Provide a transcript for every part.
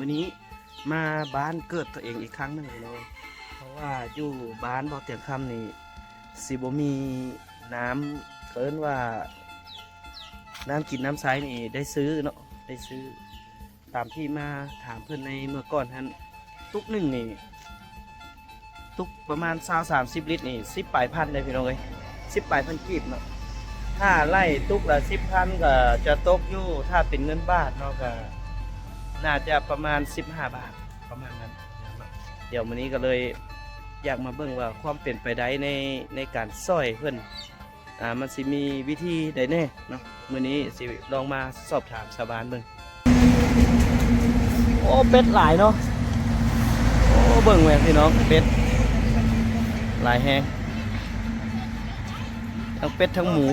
มื้อนี้มาบ้านเกิดตัวเองอีกครั้งหนึ่งเลยเพราะว่าอยู่บ้านบ่อเตียงคำนี่สิบ่มีน้ำเอิ้นว่าน้ำกินน้ำใช้นี่ได้ซื้อเนาะได้ซื้อตามที่มาถามเพื่อนในเมื่อก่อนท่านตุกหนึ่งนี่ตุกประมาณ20-30 ลิตรนี่10 ปลายพันได้พี่น้องเอ้ย10 ปลายพันกีบเนาะถ้าไล่ตุกละ10,000ก็จะตกอยู่ถ้าเป็นเงินบาทเนาะก็น่าจะประมาณ15 บาทประมาณนั้นเดี๋ยววันนี้ก็เลยอยากมาเบิ่งว่าความเป็นไปได้ในการซอยเพื่อนมันสิมีวิธีใดแน่เนาะมื้อนี้สิลองมาสอบถามชาวบ้านเบิ่งโอ้เป็ดหลายเนาะโอ้เบิ่งแม่พี่น้องเป็ดหลายแฮงทั้งเป็ดทั้งหมู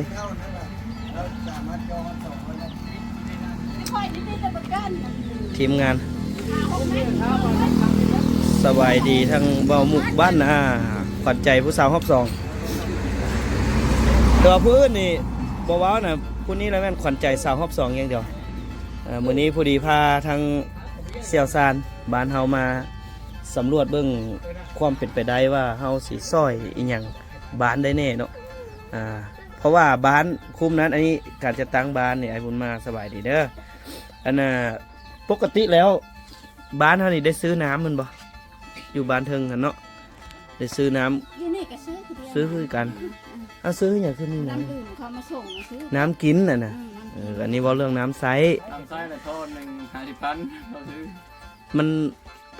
ทีมงานสบายดีทั้งเบาหมุกบ้านนาขวัญใจผู้สาวฮอบสองตัวผู้อื่นนี่บ่ว้าวนะผู้นี้แล้วแม่นขวัญใจสาวฮอบสองอย่างเดียวมื้อนี้พอดีพาทางเสี่ยวซานบ้านเฮามาสำรวจเบิ่งความเป็นไปได้ว่าเฮาสิซอยอีหยังบ้านได้แน่เนาะเพราะว่าบ้านคุ้มนั้นอันนี้การจะตั้งบ้านนี่ไอ้บุญมาสบายดีเด้ออันน่ะปกติแล้วบ้านเฮานี่ได้ซื้อน้ำมันบ่อยู่บ้านเทิงกันเนาะได้ซื้อน้ำอยู่นี่ก็ซื้อคือกันซื้ออย่างคือนี่น้ำดื่มเขามาส่งมาซื้อน้ำกินน่ะนะอันนี้ว่าเรื่องน้ำใสน้ำใสแต่ท่อหนึ่ง50,000เราซื้อมัน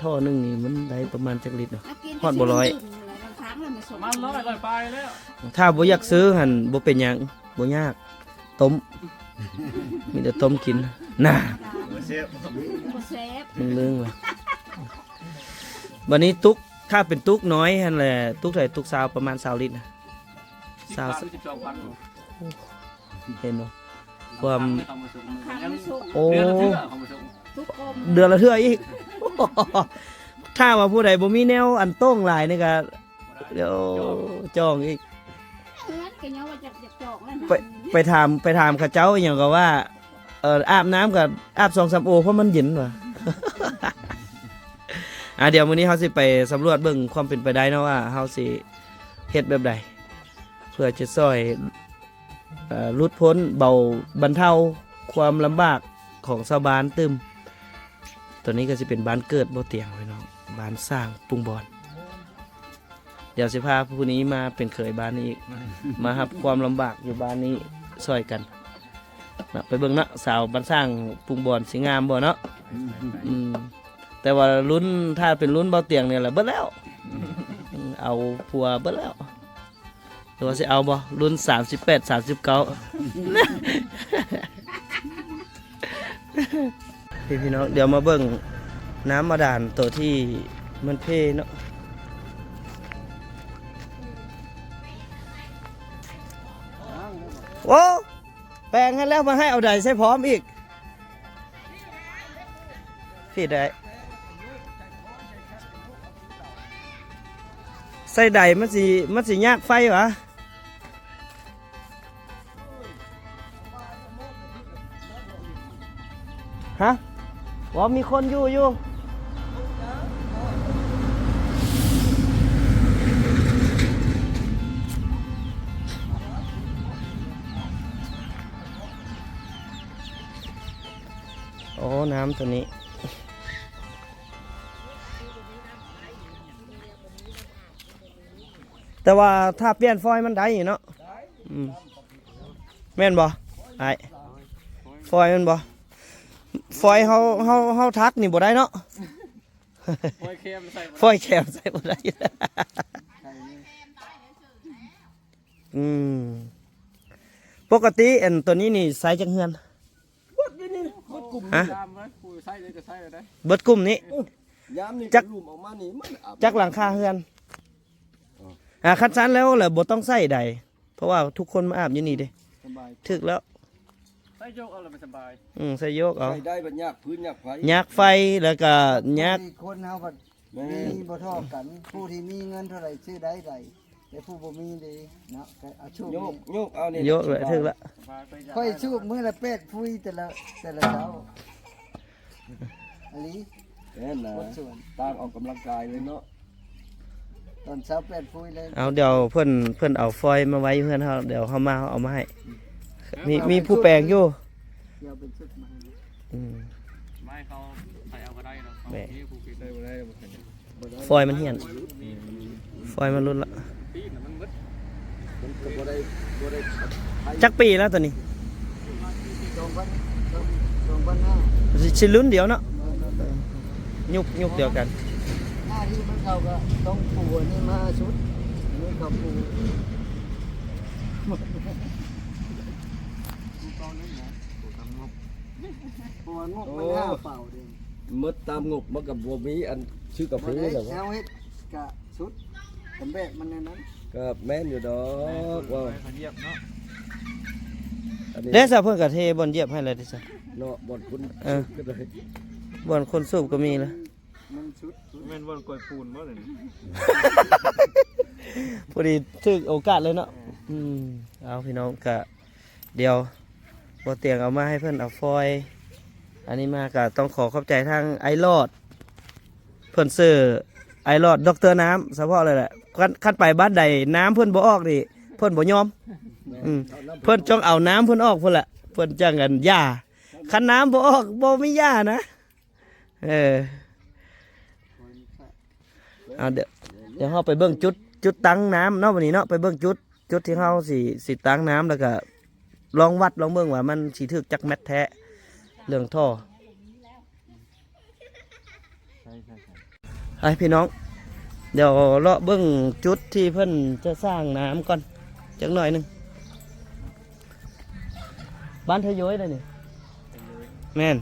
ท่อหนึ่งนี่มันได้ประมาณจักลิตรเนาะฮอดบ่ร้อยประมาณ100ไปแล้วถ้าบ่อยากซื้อหั่นบ่เป็นหยังบ่ยากต้มมีแต่ต้มกินน่ะบ่เซฟเรื่องว่ะวันนี้ตุกถ้าเป็นตุกน้อยหั่นแหละตุกเท่าไหร่ตุกซาวประมาณ20 ลิตรนะ12,000เห็นบ่ความโอ้เดือนละเทื่อเดือนละเทื่ออีกถ้าว่าผู้ใดบ่มีแนวอันโต้งหลายนี่ก็เดี๋ยวจองอีกไปถามข้าเจ้าอย่างก็ว่าอาบน้ำกับอาบ2-3 โอเพราะมันเย็นว่ะ เดี๋ยวมื้อนี้เฮาสิไปสำรวจเบิ่งความเป็นไปได้เนาะว่าเฮาสิเฮ็ดแบบใดเพื่อจะช่วยลดพ้นเบาบรรเทาความลำบากของชาวบ้านตึมตัวนี้ก็สิเป็นบ้านเกิดบ่เตียงพี่น้องบ้านสร้างปรุงบอนเดี๋ยวสิพาผู้นี้มาเป็นเขยบ้านนี้อีกมารับความลำบากอยู่บ้านนี้ช่วยกันนะไปเบิ่งนะสาวบ้านสร้างปรุงบอนสิงามบ่เนาะแต่ว่ารุ่นถ้าเป็นรุ่นเบาเตียงเนี่ยแหละเบิดแล้วเอาผัวเบิดแล้วตัวสิเอาบ่รุ่น38-39พี่น้องเดี๋ยวมาเบิ่งน้ำมาด่านตัวที่มันเพ่เนาะโอ้แปลงให้แล้วมาให้เอาใดใส่พร้อมอีกพี่ได้ใส่ใดมันสิยากไฟวะฮะว่ามีคนอยู่โอ้น้ำตัวนี้แต่ว่าถ้าเปลี่ยนฟอยล์มันได้อยู่เนาะแม่นบ่ไอ้ฟอยล์มันบ่ฟอยล์เฮาทักนี่บ่ได้เนาะฟอยล์เค็มใส่บ่ได้ปกติอันตัวนี้นี่ใส่จังเฮือนฮะเบิดกลุ่มนี้จักหลังคาเฮือนคันซันแล้วแหละบ่ต้องใส่ใดเพราะว่าทุกคนมาอาบอยู่นี่เด้ถึกแล้วใส่โยกเอาละไม่สบายใส่โยกเอาใส่ได้บัดยากพื้นยากไฟยากไฟแล้วก็ยากคนเฮาบัดมีบ่เท่ากันผู้ที่มีเงินเท่าไหร่ซื้อได้ใดแต่ผู้บ่มีดีเนาะก็เอาชูบโยกเอานี่โยกเลยถึกแล้วค่อยชูบมื้อละเป็ดพุยแต่ละเช้าอันนี้ แน่นนะ คนส่วน ต่างออกกำลังกายเลยเนาะ ตอนเช้าแปดฟุ้ยเลย เอาเดี๋ยวเพิ่นเอาฟอยล์มาไว้เพื่อนเฮาเดี๋ยวเฮามาเฮาเอามาให้มีผู้แปลงอยู่ เดี๋ยวเป็นชุดมาให้ อืม ไม่เขาใส่เอาก็ได้หรอกเขา แหม่ ที่ผูกปิดได้บ่ได้บ่ได้ ฟอยล์มันเหี่ยนฟอยล์มันรุดละ ตีนน่ะมันมืด มันก็บ่ได้ จักปีแล้วตัวนี้ 2,000 สิรุ่นเดียวเนาะยุคเดียวกัน หน้าที่มันเขาก็ต้องปูอันนี่มาชุดอันนี้เขาปูปูงบมันห้าเป่าเด้ง มดตามงบมันกับบ่มีอันชื่อกาแฟ บ่ได้ แล้ว แซวเฮ็ดกะชุดผมแบบมันในนั้น ก็แม่นอยู่ดอกว่า เขาเหยียบเนาะ อันนี้ เด้ซะเพิ่นก็เทบนเหยียบให้เลยดิซะ เนาะบ่คุณ เออ ก็ได้ บนคนสูบก็มีแล้ว มันชุด แม่นบ่กอยปูนบ่เลย พอดีถึกโอกาสเลยเนาะเอาพี่น้องก็เดี๋ยวบ่เตียงเอามาให้เพิ่นเอาฟอยล์อันนี้มาก็ต้องขอขอบใจทางไอรอดเพิ่นซื้อไอรอดดรน้ำเฉพาะเลยแหละคันไปบ้านใดน้ำเพิ่นบ่ออกนี่เพิ่นบ่ยอมเพิ่นจ้องเอาน้ำเพิ่นออกพุ่นละเพิ่นจังกันหญ้าคันน้ำบ่ออกบ่มีหญ้านะเอาเดี๋ยวเฮาไปเบิ่งจุดตั้งน้ำเนาะวันนี้เนาะไปเบิ่งจุดที่เฮาสิตั้งน้ำแล้วก็ลองวัดลองเบิ่งว่ามันสิถึกจักแมตแท้เรื่องท่อไอพี่น้องเดี๋ยวเลาะเบิ่งจุดที่เพิ่นจะสร้างน้ำก่อนจักหน่อยหนึงบ้านทะย้อยเลยนี่แม่น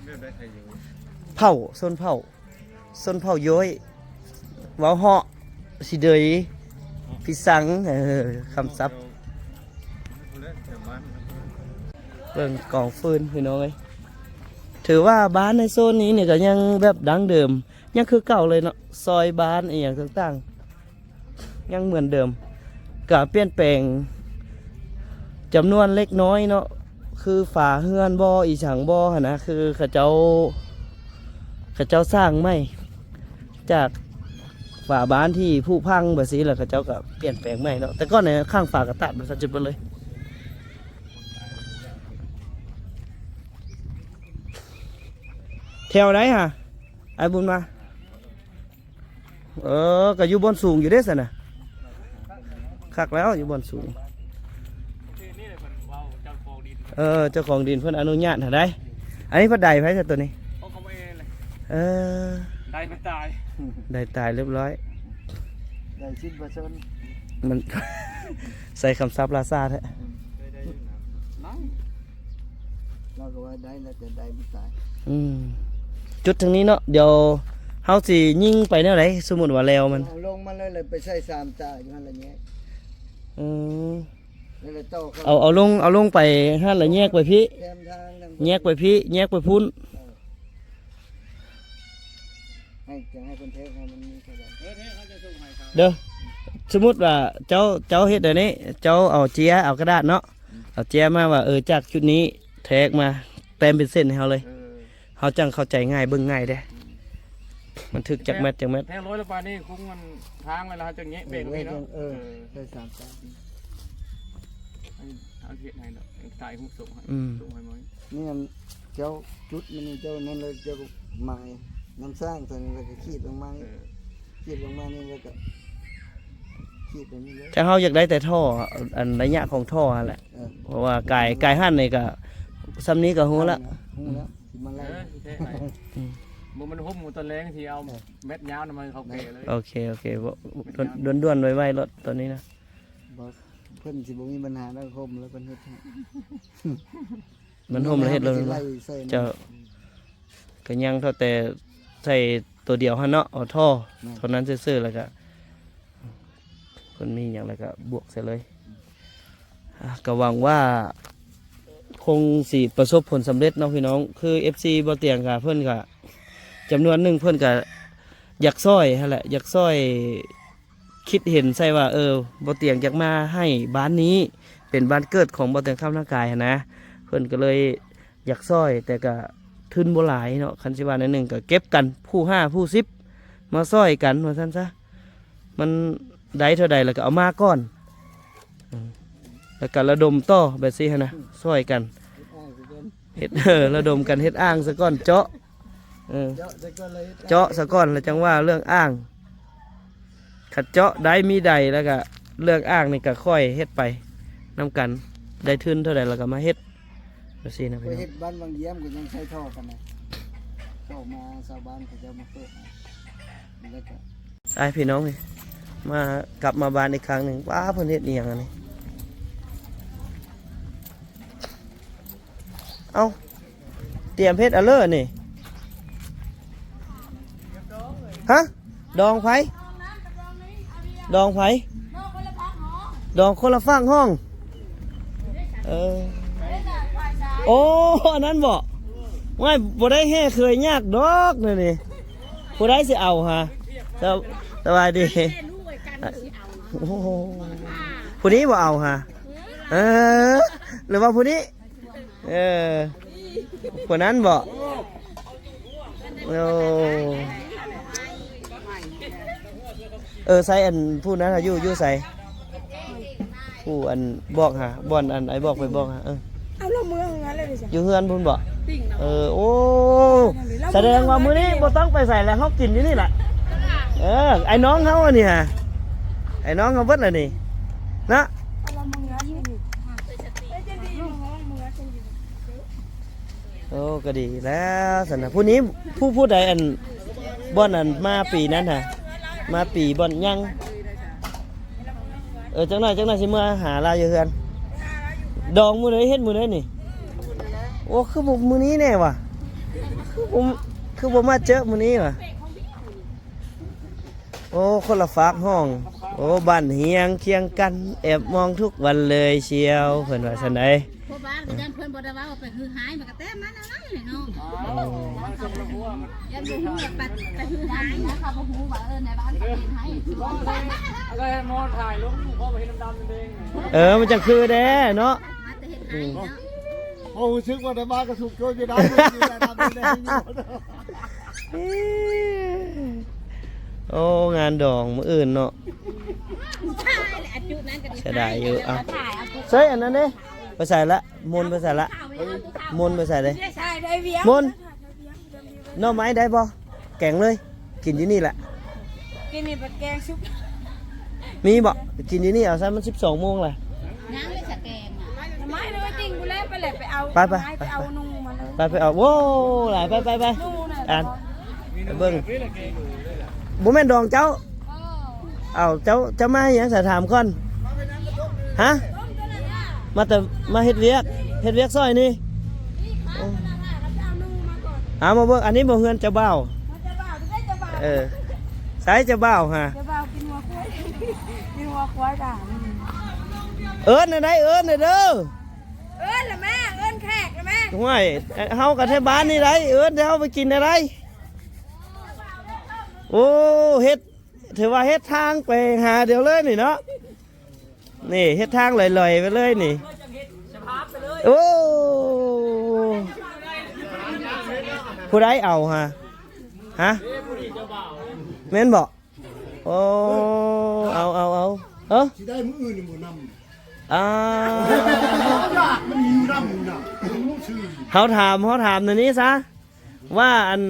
เรื่องได้ใครอยู่ เผาส้นเผาย้อยเว้าเหาะสิเดยพี่สังคำศัพท์เรื่องกองฟืนพี่น้องเอ้ยถือว่าบ้านในโซนนี้เนี่ยก็ยังแบบดั้งเดิมยังคือเก่าเลยเนาะซอยบ้านอย่างต่างๆยังเหมือนเดิมก็เปลี่ยนแปลงจำนวนเล็กน้อยเนาะคือฝาเฮือนบ่ออีฉังบ่อหั่นนะคือเขาเจ้าสร้างไม่จากฝาบ้านที่ผุพังแบบนี้แล้วเขาเจ้าก็เปลี่ยนแปลงใหม่เนาะแต่ก็ในข้างฝากระตัดมันจะไปเลยแถวไหนฮะไอ้บุญมาก็อยู่บนสูงอยู่เด้สินะคักแล้วอยู่บนสูง ที่นี่เลยเพิ่นเว้าเจ้าของดิน เจ้าของดินเพิ่นอนุญาตหาได้อันนี้เพิ่นได้ไผซะตัวนี้ เขาไม่เองเลย ได้ไม่ตาย ได้ตายเรียบร้อย ได้ชิ้นประชน มัน ใส่คำซับลาซาแท้ ได้อยู่นะนั่ง เราก็ว่าได้แล้วแต่ได้ไม่ตาย จุดทางนี้เนาะเดี๋ยวเฮาสิยิงไปแนวไหนสมมุติว่าแล้วมัน เอาลงมาเลยไปใช้3ตาอยู่นั่นละเนี้ย อืม แล้วเลยโตเข้า เอาลงไปหั่นแล้วแยกไปพี่ แคมทางนั่น แยกไปพี่แยกไปพุ่น ให้คนเทคให้มันมีเท่าไหร่ เขาจะส่งให้เขา เด้อสมมุติว่าเจ้าเฮ็ดอันนี้เจ้าเอาเจียเอากระดาษเนาะเอาเจียมาว่าจากชุดนี้แทกมาแปลนเป็นเส้นให้เฮาเลยเฮาจังเข้าใจง่ายเบิ่งง่ายเด้มันถึกจักแมตร แทงร้อยละปานี่คุ้งมันทางเลยนะจังเงี้ยเบรกไว้เนาะ ใช้3ตา เอาเขียนให้เนาะตายหุ้ส่งให้ส่งให้มั้ย นี่เจ้าจุดมันเจ้านั่นเลยเจ้าไม้น้ำสร้างตัวนี้แล้วก็ขีดลงมาขีดลงมานี่แล้วก็ขีดตรงนี้เลย แต่เฮาอยากได้แต่ท่ออันระยะของท่อนั่นแหละเพราะว่ากายหั่นนี่ก็ซ้ำนี้ก็ฮู้ละ ฮู้แล้วสิมาไล่ เท่ไหนมันหุ้มหมูตะแรงที่เอาเม็ดยาวมันเขาเกเลย โอเคด่วนๆไว้รถตัวนี้นะ บอกเพิ่นสิบ่มีปัญหาแล้วคมแล้วเพิ่นเฮ็ดให้ มันห่มแล้วเฮ็ดเลย ไล่ใส่ เจ้าก็ยังเท่าแต่ใส่ตัวเดียวหั่นเนาะเอาท่อเท่านั้นซื่อๆแล้วก็เพิ่นมีหยังแล้วก็บวกใส่เลยก็หวังว่าคงสิประสบผลสำเร็จเนาะพี่น้องคือ FC บ่เตียงก็เพิ่นก็จำนวนหนึ่งเพิ่นก็อยากซอยหั่นแหละอยากซอยคิดเห็นใส่ว่าบ่เตียงอยากมาให้บ้านนี้เป็นบ้านเกิดของบ่เตียงข้ามร่างกายหั้นนะเพิ่นก็เลยอยากซอยแต่ก็ ทุนบ่หลายเนาะคันสิว่าในหนึ่งก็เก็บกันผู้5ผู้10มาซอยกันว่าซั่นซะมันได้เท่าใดแล้วก็เอามาก่อนแล้วก็ระดมต่อแบบซี่หั่นนะซอยกันเฮ็ดระดมกันเฮ็ดอ้างซะก่อนเจาะเจาะซะก่อนแล้วจังว่าเรื่องอ้างขัดเจาะได้มีใดแล้วก็เรื่องอ้างนี่ก็ค่อยเฮ็ดไปนำกันได้ทุนเท่าใดแล้วก็มาเฮ็ดแบบซี่นะ ไป พี่น้อง เฮ็ดบ้านบางเยี่ยมก็ยังใช้ท่อกันนะท่อมาชาวบ้านเขาจะมาเปิดแล้วก็ ไอพี่น้องนี่มากลับมาบ้านอีกครั้งหนึ่งว้าเพิ่นเฮ็ดอีหยังอันนี้เอ้าเตรียมเพชรอะเลอร์นี่ฮะดองไผดองไผดองคนละฝั่งห้องโอ้อันนั้นบ่ไม่บ่ได้แห่เคยยากดอกนี่ผู้ใดสิเอาฮะสบายดีโอ้โหผู้นี้บ่เอาฮะหรือว่าผู้นี้ผู้นั้นบ่ใส่อันผู้นั้นอยู่ใส่ผู้อันบอกฮะบอนอันไอ้บอกไปบอกฮะเอาลงมือของงั้นเลยดิจ้ะ อยู่เฮือนพุ่นบ่โอ้แสดงว่ามื้อนี้บ่ต้องไปใส่แล้วเฮากินอยู่นี่แหละไอ้น้องเฮาอันนี้ฮะไอ้น้องเฮาเบิดแล้วนี่นะ เอาลงมืองั้นอยู่ได้จะดีอยู่ห้องมืองั้นอยู่ โอ้ก็ดีแล้วสันนะผู้นี้ผู้ใดอันบ่อนอันมาปีนั้นฮะมาปีบ่อนยังจังหน่อยสิมาหาลาอยู่เฮือนดองมื้อใดเฮ็ดมื้อใดนี่โอ้คือบ่มื้อนี้แน่ว่ะคือบ่มาเจอมื้อนี้ว่ะโอ้คนละฝากห้องโอ้บ้านเฮียงเคียงกันแอบมองทุกวันเลยเชียวเพิ่นว่าซั่นใด พวกบ้านก็ยันเพิ่นบ่ได้ว่าไปคือหายมันก็แต้มมันนั่นนี่น้องยันบ่ฮู้ว่าไปคือหายนะคะบ่ฮู้ว่าในบ้านเขาเห็นให้ อะไรมอถ่ายลงพอไปเห็นดำๆเด้ง มันจะคือแด้เนาะ มาแต่เห็นให้เนาะ โอ้ชึกว่าได้บ้านก็สุกโจอยู่ได้โอ้งานดองมื้ออื่นเนาะ ใช่แหละจุดนั้นก็ดี เสียดายอยู่อ่ะ ถ่ายเอา ใส่อันนั้นเด้ไปใส่ละมนต์ไปใส่ละมนต์ไปใส่เลย ใช่ได้เวีย มนต์หน่อไม้ได้บ่แกงเลยกินอยู่นี่แหละ กินนี่เป็นแกงชุบ มีบ่กินอยู่นี่เอาซะมัน12 โมงแหละ น้ำเลยสแกงอ่ะ ทำไมเลยจริงกูเล่นไปเลยไปเอา ไป เอานุ่งมาเลย ไปเอาโว้หลายไป นุ่งน่ะ อ่านไปเบิ่งบ่แม่นดองเจ้าเอาเจ้ามาหยังสะถามก่อนฮะมาแต่มาเฮ็ดเวียกซอยนี่มาเบิ่งอันนี้บ่เฮือนเจ้าบ่าว จะบ่าวจะได้จะบ่าว สายเจ้าบ่าวฮะ จะบ่าวกินหัวควายกินหัวควายด่า เอิ้นน่ะได้เอิ้นน่ะเด้อ เอิ้นละแม่เอิ้นแขกละแม่ ห่วยเฮากับเทศบาลนี่ได้เอิ้นเดี๋ยวเฮาไปกินอะไรโอ้เฮ็ดถือว่าเฮ็ดทางไปหาเดี๋ยวเลยนี่เนาะนี่เฮ็ดทางลอยๆไปเลยนี่โอ้ผู้ใดเอาฮะแม่นบ่โอ้เอาสิได้มื้ออื่นนี่บ่นำ มันหิวน้ำน่ะเขาถามในนี้ซะว่าอัน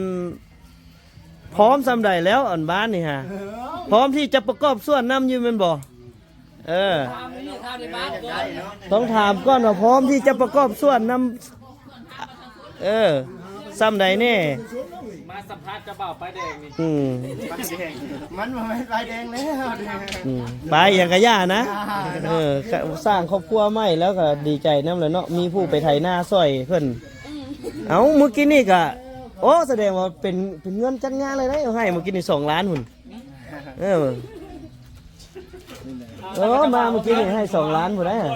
พร้อมสำใดแล้วอันบ้านนี่ฮะพร้อมที่จะประกอบส่วนน้ำอยู่แมันบ่ต้องถามก่อนว่าพร้อมที่จะประกอบส่วนน้ำซ้ำใดแน่ มาสัมภาษณ์เจ้าบ่าวป้ายแดงนี่ มันมาไม่ไปแดงแล้ว ไปอย่างกะย่านะสร้างครอบครัวใหม่แล้วก็ดีใจน้ำเลยเนาะมีผู้ไปไถนาซอยเพิ่นเอาเมื่อกี้นี่ก็โอ้แสดงว่าเป็นเงินจัดงานเลยนะเอาให้เมื่อกี้นี่2 ล้านหุ่นมาเมื่อกี้นี่ให้2 ล้านหุ่นได้ฮะ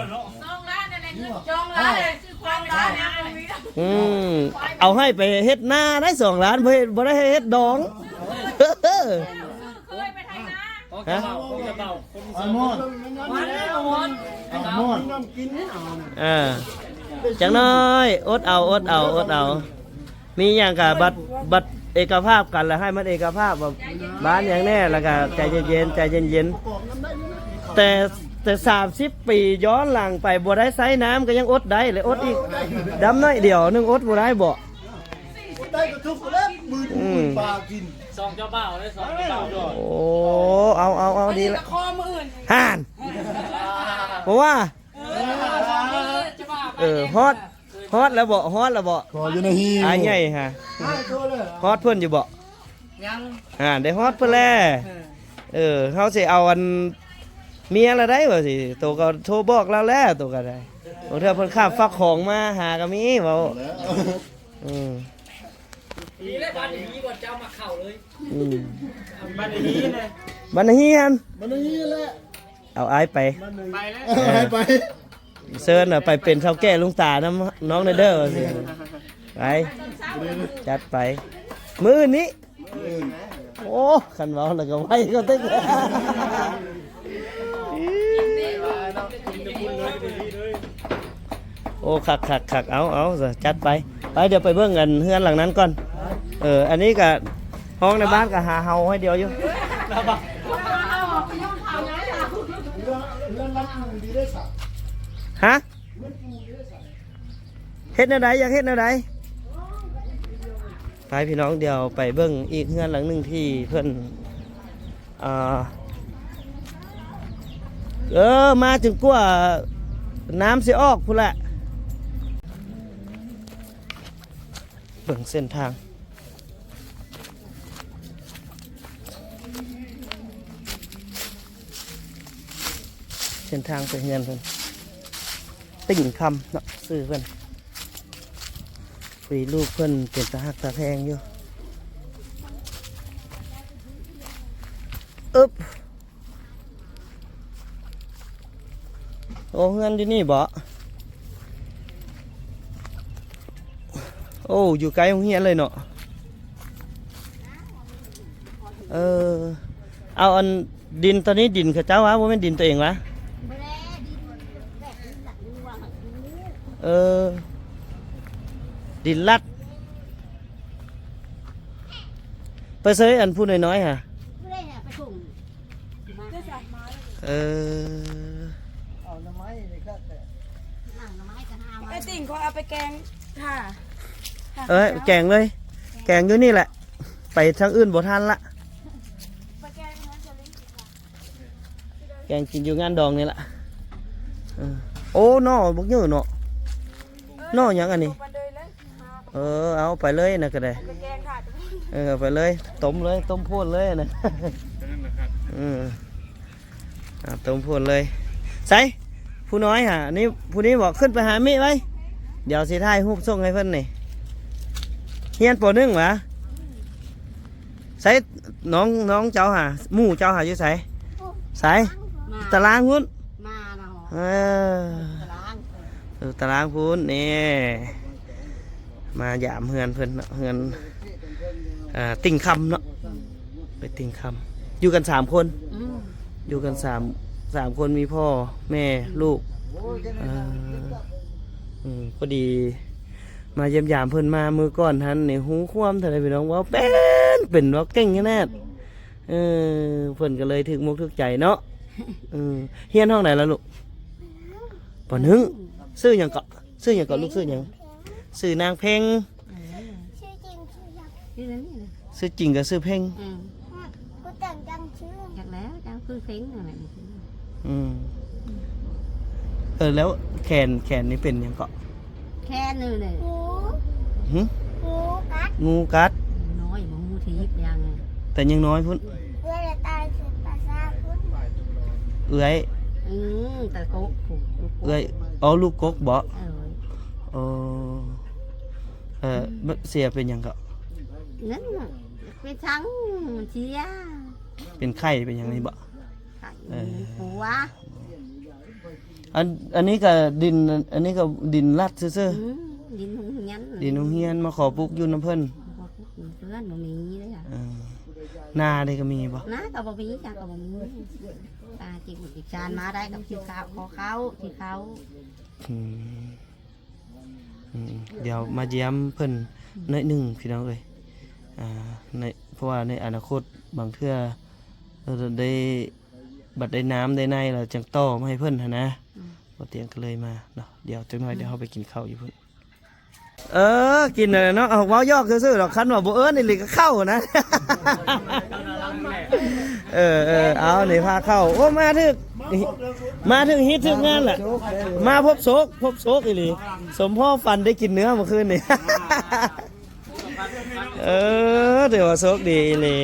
เอาให้ไปเฮ็ดนาได้2 ล้านบ่ได้ให้เฮ็ดดองฮะจังน้อยอดเอา มีอย่างกับบัตรเอกภาพกันแล้วให้มันเอกภาพแบบบ้านอย่างแน่แล้วก็ใจเย็นๆใจเย็นๆแต่30 ปีย้อนหลังไปบ่ได้ใช้น้ำก็ยังอดได้เลยอดอีกดำน้อยเดียวนึงอดบ่ได้บ่ ได้ก็ทุกข์แล้วมือปลากิน ซองเจ้าบ่าวเลยซองเจ้าบ่าว โอ้เอาดีละห่านเพราะว่าฮอตแล้วบ่ฮอตแล้วบ่ ขออยู่ในฮี ใหญ่ฮะฮอตเพิ่นอยู่บ่ยังได้ฮอตเพิ่นแล้วเฮาสิเอาอันเมียละได้บ่สิโตก็โทรบอกเราแล้วโตก็ได้บางเทื่อเพิ่นข้ามฟักของมาหาก็มีเว้าดีเลยบ้านนี้บ่เจ้ามาเข้าเลย บ้านนี้เลยบ้านนี้ฮัน มันอย่างนี้แหละ เอาอ้ายไป ไปแล้ว ไป เซิร์นไปเป็นเฒ่าแก่ลุงตาน้ำน้องเด้อสิไปจัดไปมื้อนี้โอ้คันเว้าแล้วก็ไว้ก็ตึกโอ้คักเอาจัดไปเดี๋ยวไปเบิ่งกันเฮือนหลังนั้นก่อนอันนี้ก็ห้องในบ้านก็หาเฮาให้เดียวอยู่ฮะเฮ็ดแนวใดอยากเฮ็ดแนวใดไปพี่น้องเดี๋ยวไปเบิ่งอีกเฮือนหลังหนึงที่เพิ่นมาถึงกว่าน้ำสิออกพุ่นแหละเบิ่งเส้นทางไปเฮือนเพิ่นติ่งคำเนาะซื้อเพิ่นปีลูกเพิ่นเป็นตาหักตาแพงอยู่โอ้เฮือนอยู่นี่บ่โอ้อยู่ไกลโรงเรียนเลยเนาะเอาอันดินตอนนี้ดินเขาเจ้าวะว่าเป็นดินตัวเองวะดินลัดไปซื้ออันพูดน้อยๆฮะเอาหน่อไม้นี่ก็แต่ ไอ้ติ่งเขาเอาไปแกงค่ะ แกงเลยแกงอยู่นี่แหละไปทางอื่นบ่ทันละ ไปแกงนั้นจะลิ้น แกงกินอยู่งานดองนี่แหละโอ้นอบักเยอะเนาะนอหยังอันนี้ ไปเลยเลย เอาไปเลยนะก็ได้ ไปแกงค่ะ ไปเลยต้มเลยต้มพ่นเลยนะต้มพ่นเลยใส่ผู้น้อยฮะนี่ผู้นี้บอกขึ้นไปหามิไว้เดี๋ยวสิถ่ายรูปส่งให้เพิ่นนี่เฮียนป.1หวะใส่น้องเจ้าหาหมู่เจ้าหาอยู่ใส่ตารางพุ่นมาเนาะ ตารางพุ่นนี่มายามเฮือนเพิ่นเนาะเฮือนติ่งคำเนาะไปติ่งคำอยู่กัน3 คนอยู่กัน3 คนมีพ่อแม่ลูกพอดีมาเยี่ยมยามเพิ่นมามือก่อนทันในหูความเท่าไรพี่น้องว่าเป็นว่าเก่งแน่เพิ่นก็เลยถึกมุกถึกใจเนาะเฮียนห้องไหนล่ะลูกป.1ซื้อหยังเกาะลูกซื้อหยังซื้อนางเพ่งซื้อจริงกับซื้อเพ่งกูแต่งจังชื่อจากแล้วจังคือเฟ้งอะไรแล้วแขนนี่เป็นหยังเกาะแค่นึงเลยงูกัดน้อยงูทิพย์ยังแต่ยังน้อยพุ่นตายสุดภาษาพุ่นแต่โกเอาลูกกกบ่เสียเป็นหยังเกาะนั่นเป็นช้างเชียเป็นไข่เป็นหยังนี่บ่หัวอันนี้ก็ดินอันนี้ก็ดินลัดซื่อดินหงเฮียนมาขอปลูกอยู่น้ำเพิ่นเพื่อนบ่มีเลยอ่ะนาได้ก็มีบ่นาก็บ่มีจ้ะก็บ่มีตาจิกจิกจานมาได้กับที่เขาขอเขาที่เขาเดี๋ยวมาเยี่ยมเพิ่น ในหนึ่งพี่น้องเลยในเพราะว่าในอนาคตบางเทื่อเราได้บัดได้น้ำได้ในเราจังต่อมาให้เพิ่นนะบ่เตียงก็เลยมาเนาะเดี๋ยวจังหน่อยเดี๋ยวเราไปกินข้าวอยู่เพิ่นกินเลยเนาะเอาเว้ายอกซื่อๆหรอกคันว่าบ่เอิ้นนี่เลยก็เข้านะ เอานี่พาเข้าโอ้มาถึงฮิตถึงงานแหละมาพบโศกอีหลีสมพ่อฟันได้กินเนื้อเมื่อคืนนี่ เดี๋ยวโศกดีอีหลี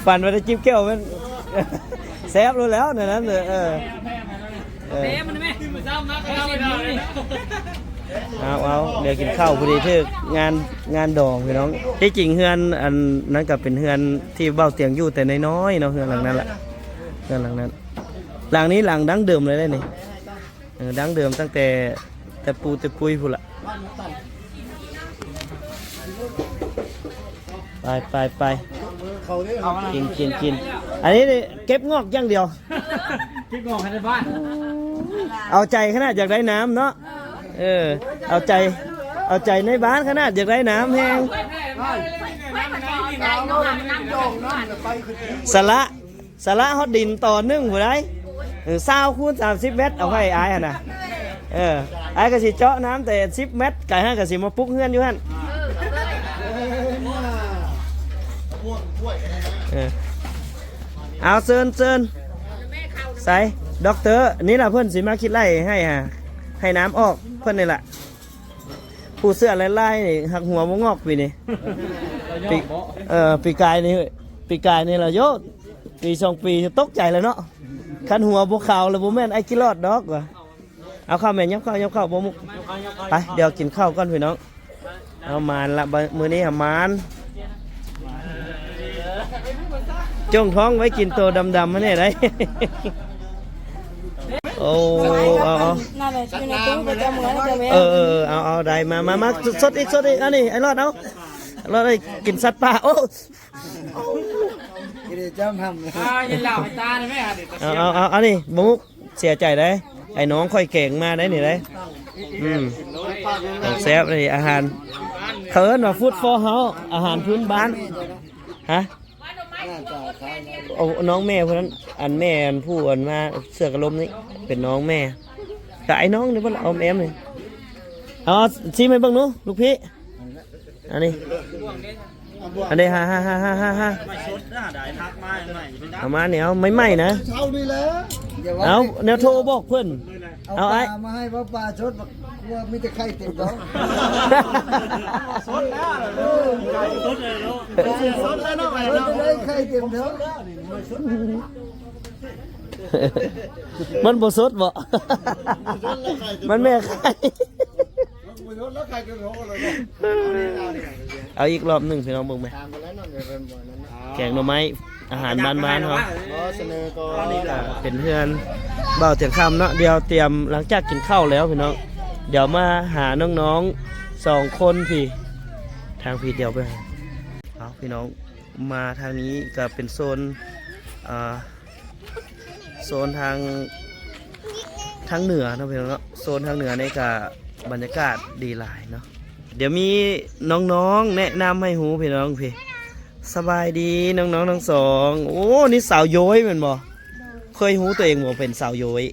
ฟันมาได้จิ้มแก้วมันแซ่บรู้แล้วเนี่ยนั้นเลยเอาเดี๋ยวกินข้าวพอดีทึกงานดองพี่น้องที่จริงเฮือนอันนั้นก็เป็นเฮือนที่เบ้าเตียงอยู่แต่น้อยๆเนาะเฮือนหลังนั้นแหละเฮือนหลังนั้นหลังนี้หลังดั้งเดิมเลยได้นี่ดั้งเดิมตั้งแต่ปูแต่ปุยพุ่นละไปกินอันนี้เก็บงอกอย่างเดียว เก็บงอกในบ้าน เอาใจขนาดอยากได้น้ำเนาะเอาใจในบ้านขนาดอยากได้น้ำแห้งสละฮอดดินต่อนึ่งผู้ใด20 คูณ 30 เมตรเอาให้อายหั่นน่ะอายก็สิเจาะน้ำแต่10 เมตรไก่ห้าก็สิมาปลุกเฮือนอยู่หั่นเอาเซินใส่ด็อกเตอร์นี่ล่ะเพิ่นสิมาคิดไล่ให้น้ำออกเพิ่นนี่แหละผู้เสื้อลายๆนี่หักหัวบ่งอกปีนี้ปีกายนี่ล่ะโยดปี2 ปีตกใจแล้วเนาะคันหัวบ่ขาวแล้วบ่แม่นไอ้กิรอดดอกว่ะเอาข้าวแม่ยับข้าวบ่มุกไปเดี๋ยวกินข้าวก่อนพี่น้องเอามานละมื้อนี้มานจ้องท้องไว้กินตัวดำๆมาเนี่ยได้โอ้เอาเอาได้มาสดอีกอันนี้ไอ้รอดเอาได้กินสัตว์ป่าโอ้กินจ้ำทำยันเหล่าให้ตาได้ไหมเอาอันนี้บุกเสียใจได้ไอ้น้องค่อยเก่งมาได้นี่ได้แซ่บเลยอาหารเขินว่าฟู้ดฟอร์เฮาส์อาหารพื้นบ้านฮะโอ้น้องแม่พวกนั้นอันแม่อันผู้อันมาเสือกระลมนี่เป็นน้องแม่แต่ไอ้น้องนี่เพิ่นเอาแอมนี่เอาชิมให้เบิ่งหนูลูกพี่อันนี้ฮะเอามาเนี่ยเอาไม่นะเอาแนวโทรบอกเพื่อนเอาไอ้มาให้ว่าปลาชดบอกว่ามีแต่ไข่เต็มท้องสดแล้วไข่เต็มท้องมันบ่สดบ่มันแม่ไข่เอาอีกรอบหนึ่งพี่น้องเบิ่งไหมแกงหน่อไม้อาหารบ้านๆเขาเป็นเพื่อนเบาเตียงคำเนาะเดี๋ยวเตรียมหลังจากกินข้าวแล้วพี่น้องเดี๋ยวมาหาน้องๆ2 คนพี่ทางพี่เดียวไปเอาพี่น้องมาทางนี้ก็เป็นโซนทางเหนือนะพี่น้องเนาะโซนทางเหนือในกับบรรยากาศดีหลายเนาะเดี๋ยวมีน้องๆแนะนำให้หูพี่น้องพี่สบายดีน้องๆทั้งสองโอ้นี่สาวโย้ยเหมือนบ่เคยหูตัวเองบ่เป็นสาวโย้ย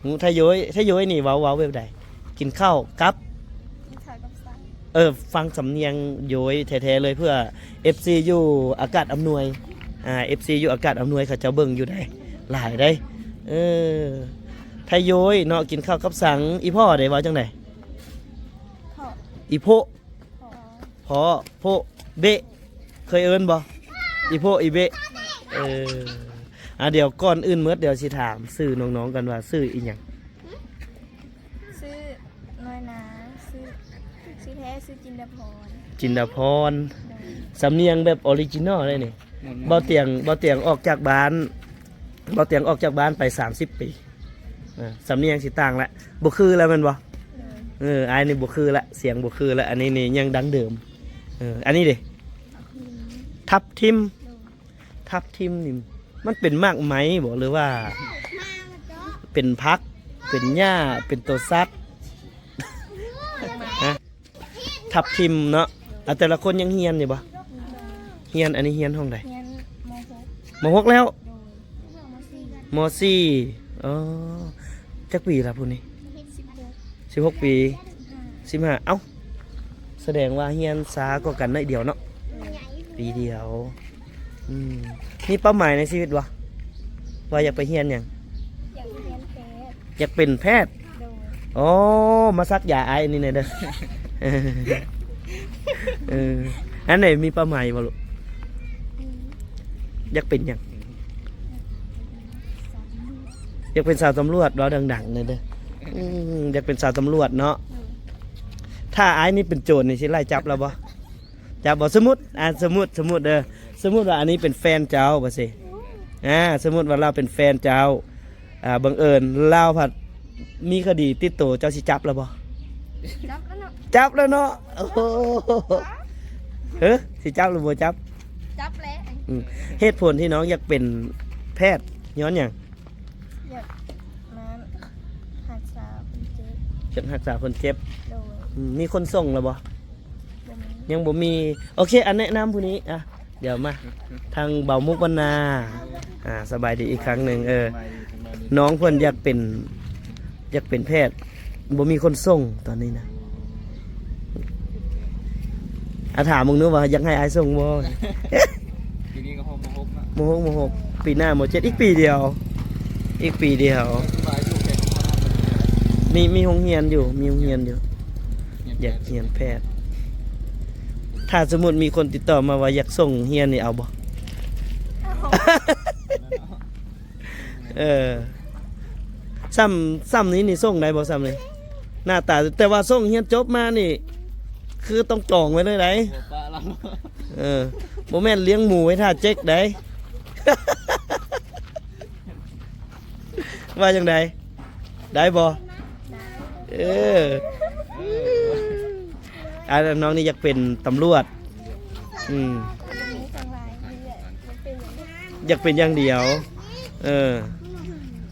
หูถ้าโย้ยนี่ว้าวแบบใดกินข้าวกับฟังสำเนียงโย้ยแท้ๆเลยเพื่อ FC อยู่อากาศอำนวยFC อยู่อากาศอำนวยเขาจะเบิ่งอยู่ได้หลายได้ไทยโยยเนาะกินข้าวกับสังอีพ่อได้ว่าจังไดอีโพพ่อโพเบะเคยเอิ้นบ่อีโพอีเบะเดี๋ยวก่อนอื่นเมื่อเดี๋ยวสิถามชื่อน้องๆกันว่าชื่ออีหยังชื่อน้อยนาชื่อแท้ชื่อจินดาพรสำเนียงแบบออริจินอลเลยนี่บ่เตียงออกจากบ้านไป30 ปีสำเนียงสิต่างละบ่คือแล้วมันบ่ไอ้นี่บ่คือละเสียงบ่คือละอันนี้นี่ยังดังเดิมอันนี้ดิทับทิมนี่มันเป็นมากไหมบ่หรือว่าเป็นพัก เป็นหญ้าเป็นตัวซัด ฮะทับทิมเนาะแต่ละคนยังเฮียนอยู่บ่เฮียนอันนี้เฮียนห้องใด เรียนม มหกแล้ว .6 โดยม .4 มสี่อ๋อจักปีละพุ่นนี่ 16 ปี 15เอ้าแสดงว่าเฮียนช้ากว่ากันน้อยเดียวเนาะปีเดียวนี่เป้าหมายในชีวิตวะว่าอยากไปเฮียนหยัง อยากเรียนแพทย์ อยากเป็นแพทย์ โดย อ๋อมาซักยาไอ้นี่เนี่ยเด้อ อันไหนมีเป้าหมายบ่ลูกอยากเป็นหยังอยากเป็นสาวตำรวจเราดังๆเนี่ยเด้ออยากเป็นสาวตำรวจเนาะถ้าไอ้นี่เป็นโจรนี่สิไล่จับเราบ่จับบ่สมมุติสมมุติเด้อสมมุติว่าอันนี้เป็นแฟนเจ้าบ่สิสมมุติว่าเราเป็นแฟนเจ้าบังเอิญเราผัดมีคดีติดตัวเจ้าสิจับเราบ่ จับแล้วเนาะ จับแล้วเนาะโอ้โหสิจับหรือบ่จับ จับแล้ว เหตุผลที่น้องอยากเป็นแพทย์ย้อนหยัง อยากมาหักษาคนเจ็บ จะรักษาคนเจ็บ โดย มีคนส่งแล้วบ่ บ่มี ยังบ่มีโอเคอันแนะนำผู้นี้เดี๋ยวมาทางเบามุกวรรณาสบายดีอีกครั้งหนึ่งน้องเพิ่นอยากเป็นแพทย์บ่มีคนส่งตอนนี้นะถามมึงนู้ว่าอยากให้อายส่งบ่ ทีนี้ก็หกมาหกนะ มหกปีหน้าม7อีกปีเดียว สบายอยู่แค่ มีโรงเรียนอยู่อยากเรียนแพทย์ถ้าสมมุติมีคนติดต่อมาว่าอยากส่งเรียนนี่เอาบ่ ซ้ำนี้นี่ส่งได้บ่ซ้ำนี่หน้าตาแต่ว่าส่งเรียนจบมานี่ คือต้องจองไว้เลยได้ หัวปลาเรา บ่แม่นเลี้ยงหมูไว้ท่าเจ๊กได้ ว่าจังไดได้บ่น้องนี่อยากเป็นตำรวจบ่มีสบายอยากเป็นอย่างนี้ อยากเป็นอย่างเดียว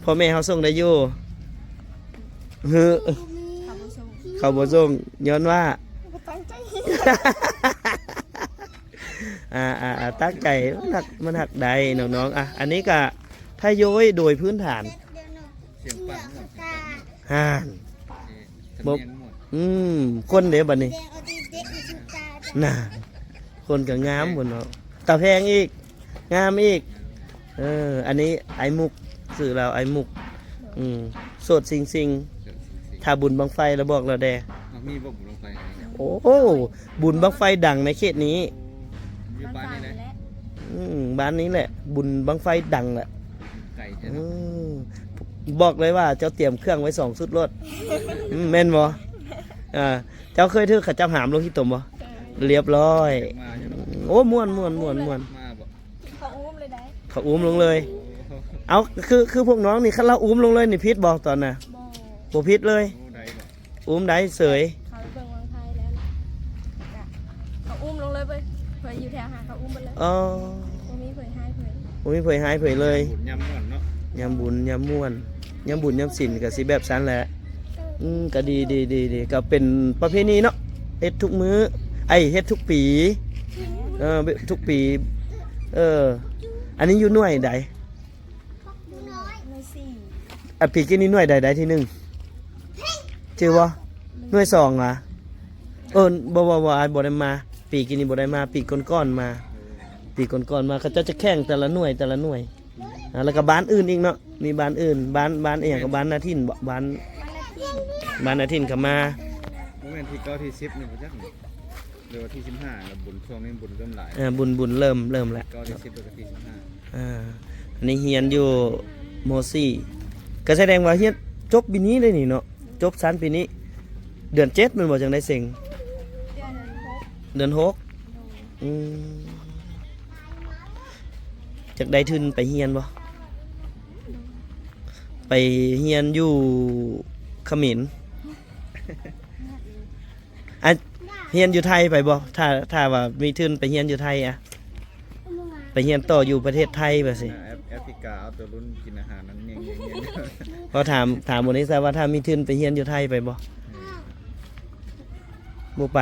พ่อแม่เขาส่งได้อยู่เขาบ่ส่งย้อนว่า บ่ตั้งใจ ตั้งใจมันหักใดน้องๆอันนี้ก็ถ้าโย้ยโดยพื้นฐาน เสียงปั่นหมด ห่าน ทำเนียงหมด คนเดี๋ยวบัดนี้น่ะคนก็งามหมดเนาะตาแพงอีกงามอีกอันนี้ไอ้มุกสื่อเราไอ้มุกโสดสิงถ้าบุญบังไฟเราบอกเราแด มีบ่บุลงไป โอ้บุญบังไฟดังในเขตนี้ อยู่บ้านนี่แหละ บ้านนี้แหละ บุญบังไฟดังแหละ ไก่ใช่ไหม บอกเลยว่าเจ้าเตรียมเครื่องไว้2 สุดรถแม่นบ่เจ้าเคยถือขัดจับหามลงที่ตมบ่เรียบร้อย มาอยู่ โอ้ม่วน มาบ่ เขาอุ้มเลยได้ เขาอุ้มลงเลย เอาคือพวกน้องนี่คันเราอุ้มลงเลยนี่พิษบ่ตอนน่ะ บ่ บ่พิษเลย โอ้ได้บ่ อุ้มได้เสย เขาเบิ่งวังไทยแล้วเขาอุ้มลงเลยเผยอยู่แถวหาเขาอุ้มไปเลย อ๋อ บ่มีเผยให้เผย บ่มีเผยหายเผยเลย บุญยำม่วนเนาะ ยามบุญยามม่วนยามบุญยามศีลก็สิแบบนั้นแหละก็ดีก็เป็นประเพณีเนาะเฮ็ดทุกมื้อเฮ็ดทุกปีทุกปีอันนี้อยู่หน่วยใด ในสี่ ปีกี้นี้หน่วยใดที่1ชื่อบ่หน่วย2ล่ะบ่ได้มาปีกี้นี้บ่ได้มาปีก่อนๆมาปีก่อนๆมาเขาจะแข่งแต่ละหน่วยแล้วก็บ้านอื่นอีกเนาะมีบ้านอื่นบ้านอีหยังก็บ้านนาทินบ่บ้านนาทินก็มา โมเมนต์ที่9ที่10นี่บ่จักนี่หรือว่าที่15แล้วบุญช่วงนี้บุญเริ่มหลาย บุญเริ่มแล้ว 9ที่10แล้วก็ที่15 อันนี้เฮียนอยู่ม.4 ก็แสดงว่าเฮียนจบปีนี้เลยนี่เนาะจบชั้นปีนี้เดือน7มันบ่จังได้เซ็งเดือน6จากได้ทุนไปเฮียนบ่ไปเฮียนอยู่เขมรเฮียนอยู่ไทยไปบ่ถ้าว่ามีทุนไปเฮียนอยู่ไทยไปเฮียนต่ออยู่ประเทศไทยไปสิ แอป ติกาเอาตัวรุ่นกินอาหารนั้นเงี้ย พอถามวันนี้ซะว่าถ้ามีทุนไปเฮียนอยู่ไทยไปบ่บ่ไป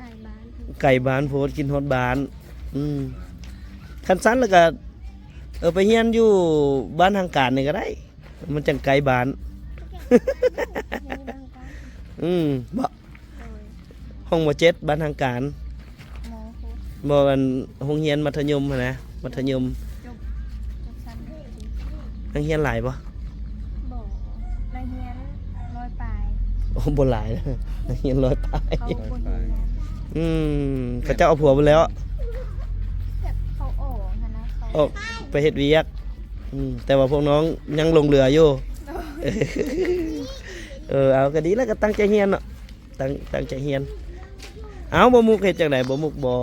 ไก่บ้าน ไก่บ้านโพดกินฮอดบ้านคันสั้นแล้วก็ไปเฮียนอยู่บ้านทางการนี่ก็ได้ มันจังไกลบ้าน ยังมีบางการ บ่ โดย ห้องบ่เจ็ดบ้านทางการ หมอคุด บ่มันโรงเรียนมัธยมหั้นนะมัธยม จบสั้น นักเรียนหลายบ่ บ่นายเฮียนลอยปลาย โอ้บ่หลายนะนักเรียนร้อยปลาย เขาบนเฮียน เขาเจ้าเอาผัวไปแล้ว แบบเขาโอ่นะนะเขา ออกไปเฮ็ดเวียกแต่ว่าพวกน้องยังลงเรืออยู่ เอาก็ดีแล้วก็ตั้งใจเรียนเนาะตั้งใจเรียนเอาบ่มุกเฮ็ดจังไดบ่มุกบ่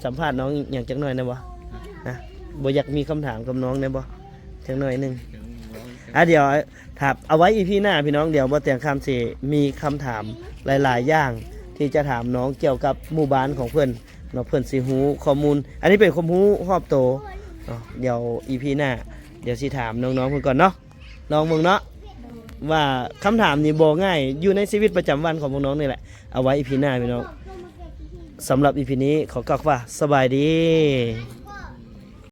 สัมภาษณ์น้องหยังจักหน่อยนะบ่นะบ่อยากมีคำถามกับน้องนะบ่จักหน่อยหนึงเดี๋ยวถามเอาไว้ EP หน้าพี่น้องเดี๋ยวบ่เตียงคำสิมีคำถามหลายๆอย่างที่จะถามน้องเกี่ยวกับหมู่บ้านของเพิ่นเนาะเพิ่นสิฮู้ข้อมูล อันนี้เป็นความรู้รอบโตเดี๋ยว EP หน้าเดี๋ยวสิถามน้องๆเพิ่นก่อนเนาะลองเบิ่งเนาะว่าคำถามนี้บ่ง่ายอยู่ในชีวิตประจำวันของพวกน้องนี่แหละเอาไว้ EP หน้าพี่น้องสำหรับ EP นี้ขอกล่าวว่าสบายดี